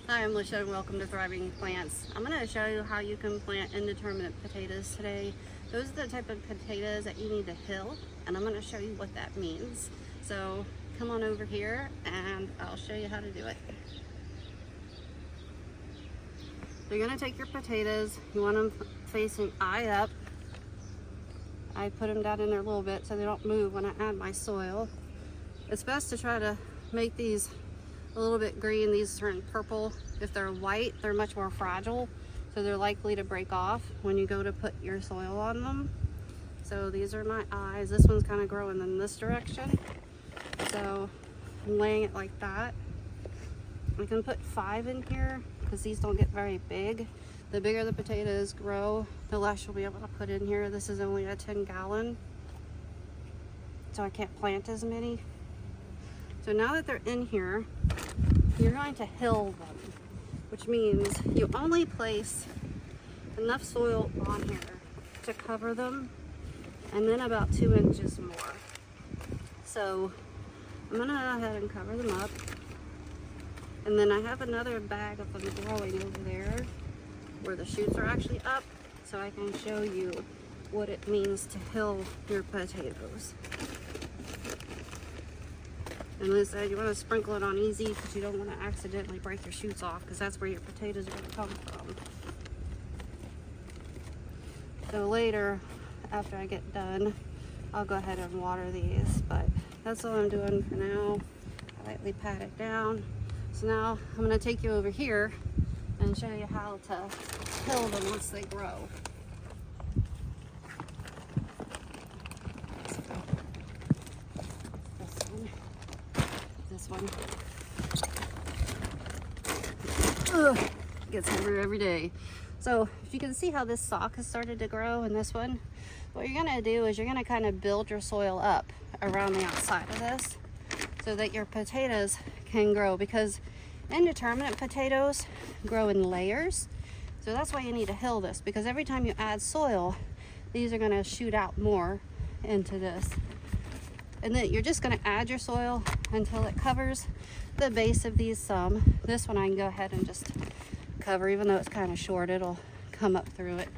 Hi, I'm Lisha and welcome to Thriving Plants. I'm going to show you how you can plant indeterminate potatoes today. Those are the type of potatoes that you need to hill, and I'm going to show you what that means. So come on over here and I'll show you how to do it. So you're going to take your potatoes, you want them facing eye up. I put them down in there a little bit so they don't move when I add my soil. It's best to try to make these a little bit green. These turn purple. If they're white, they're much more fragile, so they're likely to break off when you go to put your soil on them. So these are my eyes. This one's kind of growing in this direction, so I'm laying it like that. We can put 5 in here because these don't get very big. The bigger the potatoes grow, the less you'll be able to put in here. This is only a 10-gallon, so I can't plant as many. So now that they're in here, you're going to hill them, which means you only place enough soil on here to cover them, and then about 2 inches more. So I'm gonna go ahead and cover them up, and then I have another bag of them growing over there where the shoots are actually up, so I can show you what it means to hill your potatoes. And Liz said you want to sprinkle it on easy because you don't want to accidentally break your shoots off, because that's where your potatoes are going to come from. So later, after I get done, I'll go ahead and water these, but that's all I'm doing for now. I lightly pat it down. So now I'm going to take you over here and show you how to hill them once they grow. This one. Ugh, gets heavier every day. So if you can see how this stalk has started to grow in this one, what you're going to do is you're going to kind of build your soil up around the outside of this so that your potatoes can grow, because indeterminate potatoes grow in layers. So that's why you need to hill this, because every time you add soil, these are going to shoot out more into this. And then you're just going to add your soil until it covers the base of these some. This one I can go ahead and just cover, even though it's kind of short, it'll come up through it.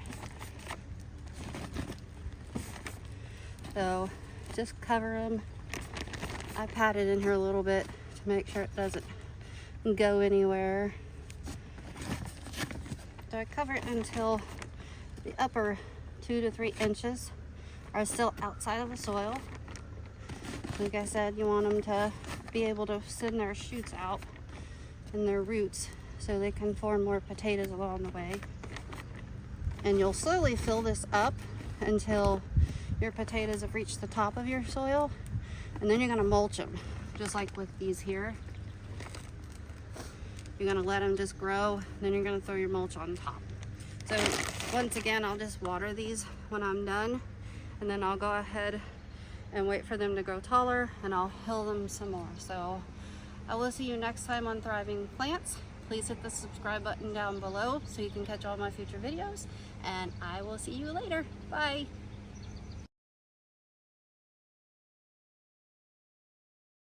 So just cover them. I pat it in here a little bit to make sure it doesn't go anywhere. So I cover it until the upper 2 to 3 inches are still outside of the soil. Like I said, you want them to be able to send their shoots out and their roots so they can form more potatoes along the way. And you'll slowly fill this up until your potatoes have reached the top of your soil, and then you're going to mulch them, just like with these here. You're going to let them just grow, then you're going to throw your mulch on top. So once again, I'll just water these when I'm done, and then I'll go ahead and wait for them to grow taller, and I'll hill them some more. So I will see you next time on Thriving Plants. Please hit the subscribe button down below so you can catch all my future videos, and I will see you later. Bye.